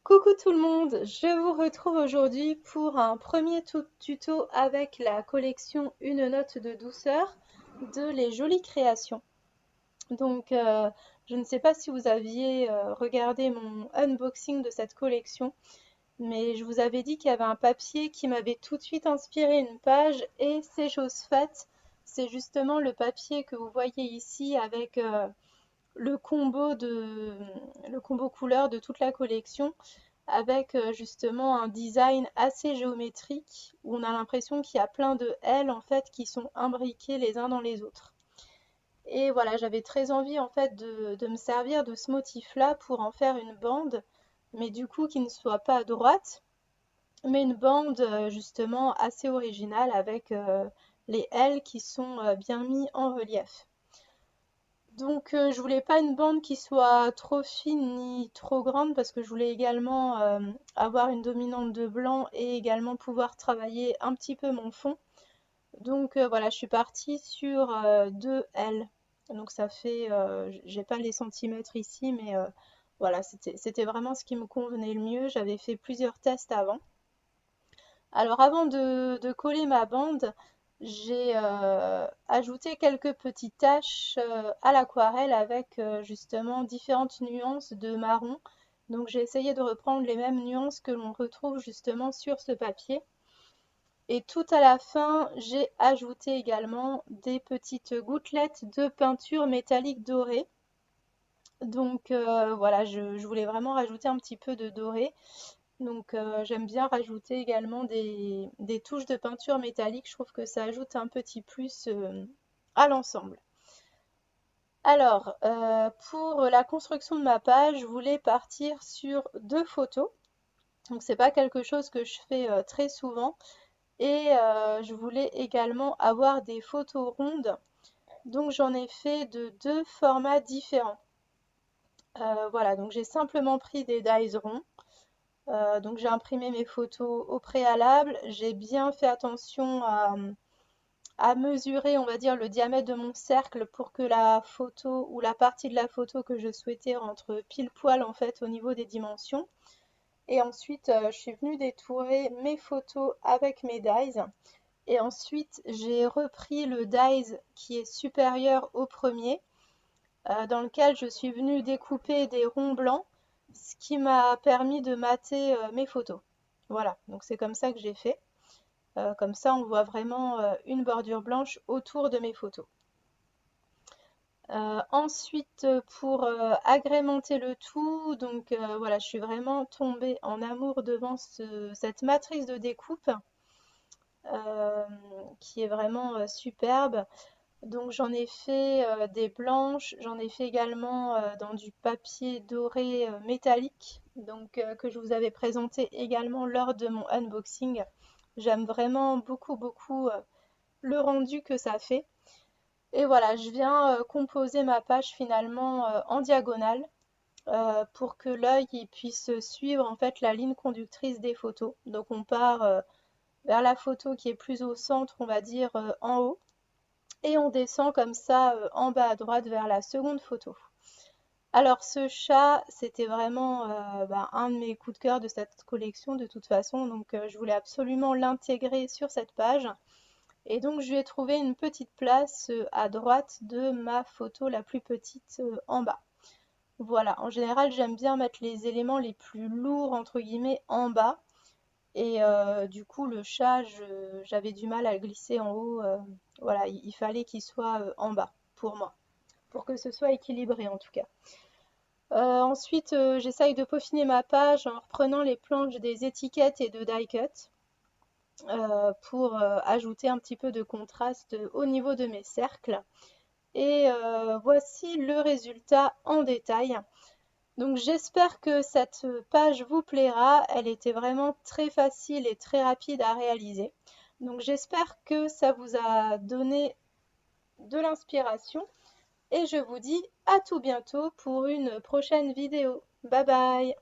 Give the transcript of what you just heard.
Coucou tout le monde, je vous retrouve aujourd'hui pour un premier tuto avec la collection Une note de douceur de Les Jolies Créations. Donc, je ne sais pas si vous aviez regardé mon unboxing de cette collection, mais je vous avais dit qu'il y avait un papier qui m'avait tout de suite inspiré une page et c'est chose faite. C'est justement le papier que vous voyez ici avec le le combo couleur de toute la collection avec justement un design assez géométrique où on a l'impression qu'il y a plein de L en fait qui sont imbriqués les uns dans les autres. Et voilà, j'avais très envie en fait de me servir de ce motif-là pour en faire une bande, mais du coup qui ne soit pas droite, mais une bande justement assez originale avec les L qui sont bien mis en relief. Donc je voulais pas une bande qui soit trop fine ni trop grande parce que je voulais également avoir une dominante de blanc et également pouvoir travailler un petit peu mon fond. Donc voilà, je suis partie sur 2 L. Donc ça fait, j'ai pas les centimètres ici, mais voilà, c'était vraiment ce qui me convenait le mieux. J'avais fait plusieurs tests avant. Alors avant de coller ma bande, j'ai ajouté quelques petites taches à l'aquarelle avec justement différentes nuances de marron. Donc j'ai essayé de reprendre les mêmes nuances que l'on retrouve justement sur ce papier. Et tout à la fin, j'ai ajouté également des petites gouttelettes de peinture métallique dorée. Donc voilà, je voulais vraiment rajouter un petit peu de doré. Donc j'aime bien rajouter également des touches de peinture métallique. Je trouve que ça ajoute un petit plus à l'ensemble. Alors, pour la construction de ma page, je voulais partir sur 2 photos. Donc c'est pas quelque chose que je fais très souvent. Et je voulais également avoir des photos rondes. Donc j'en ai fait de 2 formats différents. Voilà, donc j'ai simplement pris des dies ronds. Donc j'ai imprimé mes photos au préalable. J'ai bien fait attention à mesurer, on va dire, le diamètre de mon cercle pour que la photo ou la partie de la photo que je souhaitais rentre pile poil en fait au niveau des dimensions. Et ensuite, je suis venue détourer mes photos avec mes dies. Et ensuite, j'ai repris le dies qui est supérieur au premier, dans lequel je suis venue découper des ronds blancs, ce qui m'a permis de mater mes photos. Voilà, donc c'est comme ça que j'ai fait. Comme ça, on voit vraiment une bordure blanche autour de mes photos. Ensuite, pour agrémenter le tout, donc voilà, je suis vraiment tombée en amour devant cette matrice de découpe euh, qui est vraiment superbe. Donc j'en ai fait des blanches, j'en ai fait également dans du papier doré métallique, donc que je vous avais présenté également lors de mon unboxing. J'aime vraiment beaucoup le rendu que ça fait. Et voilà, je viens composer ma page finalement en diagonale pour que l'œil puisse suivre en fait la ligne conductrice des photos. Donc on part vers la photo qui est plus au centre, on va dire en haut. Et on descend comme ça en bas à droite vers la seconde photo. Alors ce chat, c'était vraiment un de mes coups de cœur de cette collection de toute façon, donc je voulais absolument l'intégrer sur cette page. Et donc je lui ai trouvé une petite place à droite de ma photo la plus petite en bas. Voilà, en général j'aime bien mettre les éléments les plus lourds entre guillemets en bas. Et du coup le chat, j'avais du mal à le glisser en haut. Voilà, il fallait qu'il soit en bas pour moi, pour que ce soit équilibré en tout cas. Ensuite, j'essaye de peaufiner ma page en reprenant les planches des étiquettes et de die cut pour ajouter un petit peu de contraste au niveau de mes cercles. Et voici le résultat en détail. Donc j'espère que cette page vous plaira. Elle était vraiment très facile et très rapide à réaliser. Donc j'espère que ça vous a donné de l'inspiration et je vous dis à tout bientôt pour une prochaine vidéo. Bye bye!